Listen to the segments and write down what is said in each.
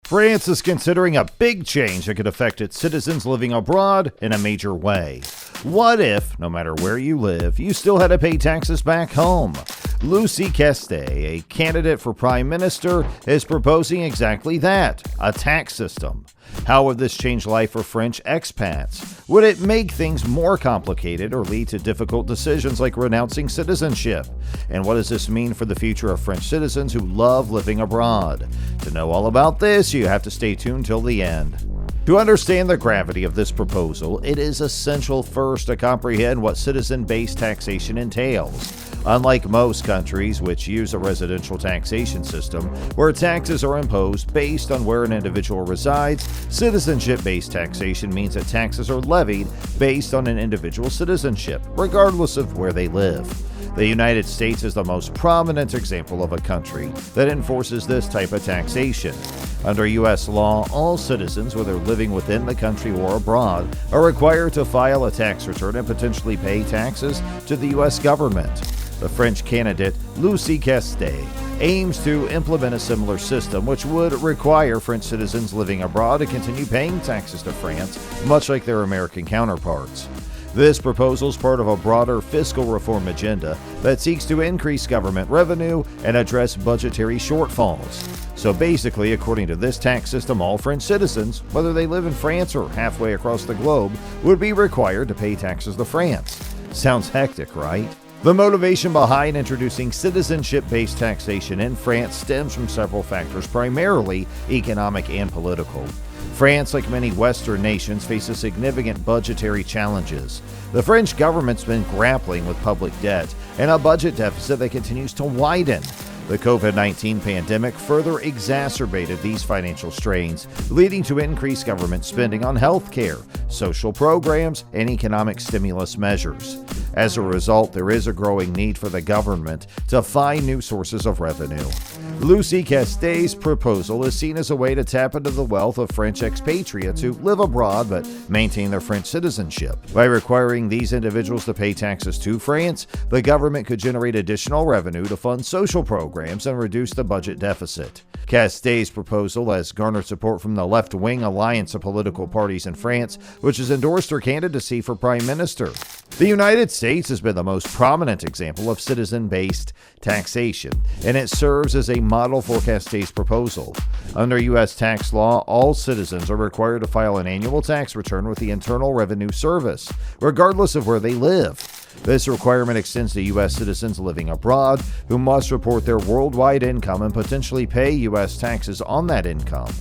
France is considering a big change that could affect its citizens living abroad in a major way. What if, no matter where you live, you still had to pay taxes back home? Lucie Castet, a candidate for prime minister, is proposing exactly that, a tax system. How would this change life for French expats? Would it make things more complicated or lead to difficult decisions like renouncing citizenship? And what does this mean for the future of French citizens who love living abroad? To know all about this, you have to stay tuned till the end. To understand the gravity of this proposal, it is essential first to comprehend what citizen-based taxation entails. Unlike most countries which use a residential taxation system, where taxes are imposed based on where an individual resides, citizenship-based taxation means that taxes are levied based on an individual's citizenship, regardless of where they live. The United States is the most prominent example of a country that enforces this type of taxation. Under U.S. law, all citizens, whether living within the country or abroad, are required to file a tax return and potentially pay taxes to the U.S. government. The French candidate, Lucie Castet, aims to implement a similar system which would require French citizens living abroad to continue paying taxes to France, much like their American counterparts. This proposal is part of a broader fiscal reform agenda that seeks to increase government revenue and address budgetary shortfalls. So basically, according to this tax system, all French citizens, whether they live in France or halfway across the globe, would be required to pay taxes to France. Sounds hectic, right? The motivation behind introducing citizenship-based taxation in France stems from several factors, primarily economic and political. France, like many Western nations, faces significant budgetary challenges. The French government's been grappling with public debt and a budget deficit that continues to widen. The COVID-19 pandemic further exacerbated these financial strains, leading to increased government spending on health care, social programs, and economic stimulus measures. As a result, there is a growing need for the government to find new sources of revenue. Lucie Castet's proposal is seen as a way to tap into the wealth of French expatriates who live abroad but maintain their French citizenship. By requiring these individuals to pay taxes to France, the government could generate additional revenue to fund social programs and reduce the budget deficit. Castet's proposal has garnered support from the left-wing alliance of political parties in France, which has endorsed her candidacy for prime minister. The United States has been the most prominent example of citizen-based taxation, and it serves as a model for Castet's proposal. Under U.S. tax law, all citizens are required to file an annual tax return with the Internal Revenue Service, regardless of where they live. This requirement extends to U.S. citizens living abroad, who must report their worldwide income and potentially pay U.S. taxes on that income.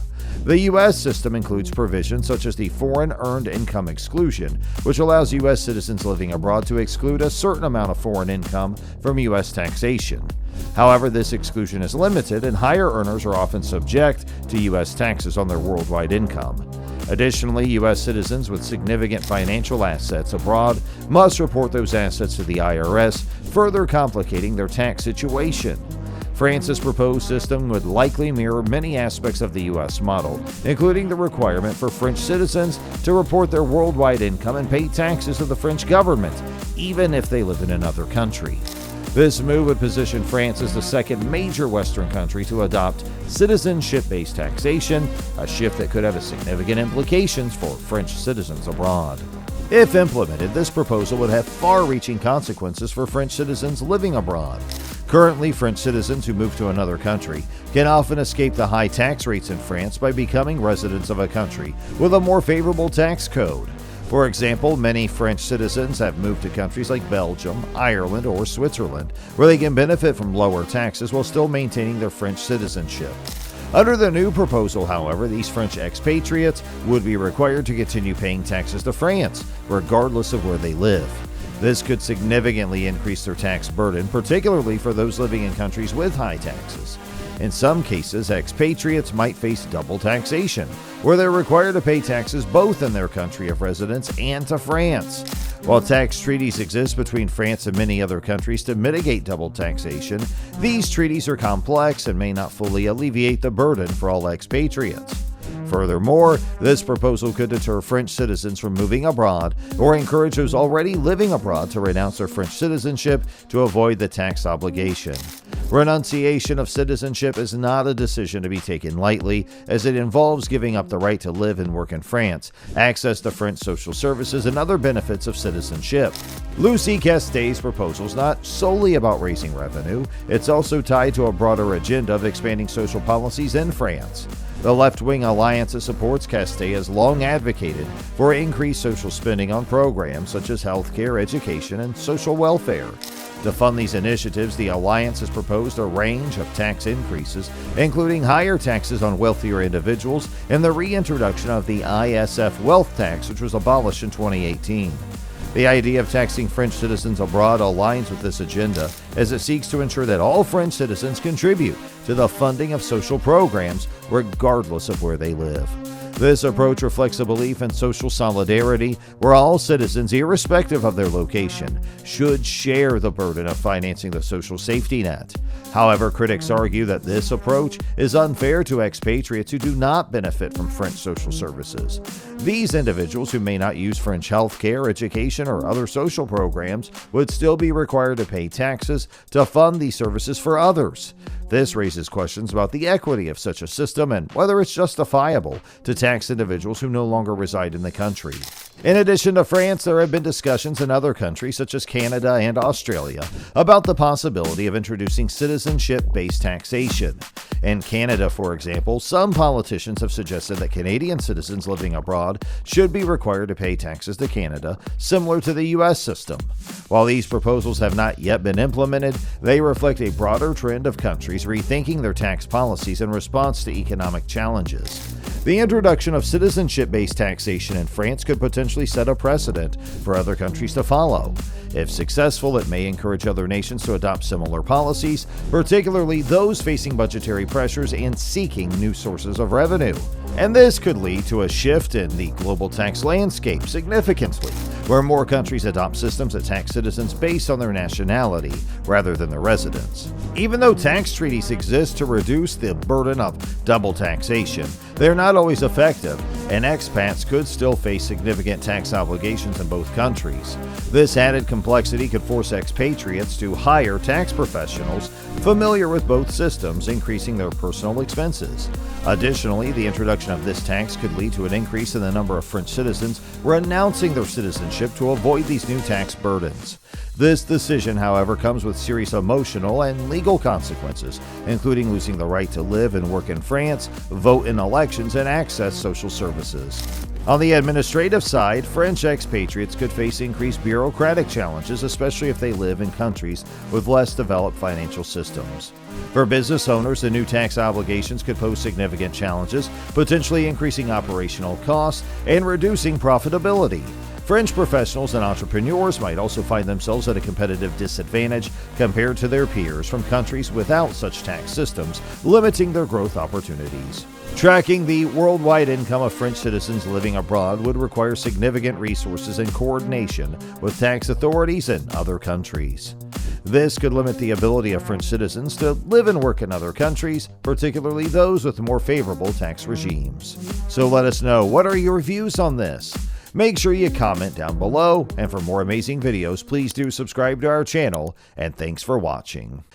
The U.S. system includes provisions such as the Foreign Earned Income Exclusion, which allows U.S. citizens living abroad to exclude a certain amount of foreign income from U.S. taxation. However, this exclusion is limited, and higher earners are often subject to U.S. taxes on their worldwide income. Additionally, U.S. citizens with significant financial assets abroad must report those assets to the IRS, further complicating their tax situation. France's proposed system would likely mirror many aspects of the U.S. model, including the requirement for French citizens to report their worldwide income and pay taxes to the French government, even if they live in another country. This move would position France as the second major Western country to adopt citizenship-based taxation, a shift that could have significant implications for French citizens abroad. If implemented, this proposal would have far-reaching consequences for French citizens living abroad. Currently, French citizens who move to another country can often escape the high tax rates in France by becoming residents of a country with a more favorable tax code. For example, many French citizens have moved to countries like Belgium, Ireland, or Switzerland, where they can benefit from lower taxes while still maintaining their French citizenship. Under the new proposal, however, these French expatriates would be required to continue paying taxes to France, regardless of where they live. This could significantly increase their tax burden, particularly for those living in countries with high taxes. In some cases, expatriates might face double taxation, where they're required to pay taxes both in their country of residence and to France. While tax treaties exist between France and many other countries to mitigate double taxation, these treaties are complex and may not fully alleviate the burden for all expatriates. Furthermore, this proposal could deter French citizens from moving abroad or encourage those already living abroad to renounce their French citizenship to avoid the tax obligation. Renunciation of citizenship is not a decision to be taken lightly, as it involves giving up the right to live and work in France, access to French social services, and other benefits of citizenship. Lucie Castet's proposal is not solely about raising revenue, it's also tied to a broader agenda of expanding social policies in France. The left-wing alliance that supports Castet has long advocated for increased social spending on programs such as healthcare, education, and social welfare. To fund these initiatives, the alliance has proposed a range of tax increases, including higher taxes on wealthier individuals and the reintroduction of the ISF wealth tax, which was abolished in 2018. The idea of taxing French citizens abroad aligns with this agenda, as it seeks to ensure that all French citizens contribute to the funding of social programs, regardless of where they live. This approach reflects a belief in social solidarity, where all citizens, irrespective of their location, should share the burden of financing the social safety net. However, critics argue that this approach is unfair to expatriates who do not benefit from French social services. These individuals, who may not use French healthcare, education, or other social programs, would still be required to pay taxes to fund these services for others. This raises questions about the equity of such a system and whether it's justifiable to tax individuals who no longer reside in the country. In addition to France, there have been discussions in other countries such as Canada and Australia about the possibility of introducing citizenship-based taxation. In Canada, for example, some politicians have suggested that Canadian citizens living abroad should be required to pay taxes to Canada, similar to the U.S. system. While these proposals have not yet been implemented, they reflect a broader trend of countries rethinking their tax policies in response to economic challenges. The introduction of citizenship-based taxation in France could potentially set a precedent for other countries to follow. If successful, it may encourage other nations to adopt similar policies, particularly those facing budgetary pressures and seeking new sources of revenue. And this could lead to a shift in the global tax landscape significantly, where more countries adopt systems that tax citizens based on their nationality rather than their residence. Even though tax treaties exist to reduce the burden of double taxation, they're not always effective, and expats could still face significant tax obligations in both countries. This added complexity could force expatriates to hire tax professionals familiar with both systems, increasing their personal expenses. Additionally, the introduction of this tax could lead to an increase in the number of French citizens renouncing their citizenship to avoid these new tax burdens. This decision, however, comes with serious emotional and legal consequences, including losing the right to live and work in France, vote in elections, and access social services. On the administrative side, French expatriates could face increased bureaucratic challenges, especially if they live in countries with less developed financial systems. For business owners, the new tax obligations could pose significant challenges, potentially increasing operational costs and reducing profitability. French professionals and entrepreneurs might also find themselves at a competitive disadvantage compared to their peers from countries without such tax systems, limiting their growth opportunities. Tracking the worldwide income of French citizens living abroad would require significant resources and coordination with tax authorities in other countries. This could limit the ability of French citizens to live and work in other countries, particularly those with more favorable tax regimes. So let us know, what are your views on this? Make sure you comment down below, and for more amazing videos, please do subscribe to our channel, and thanks for watching.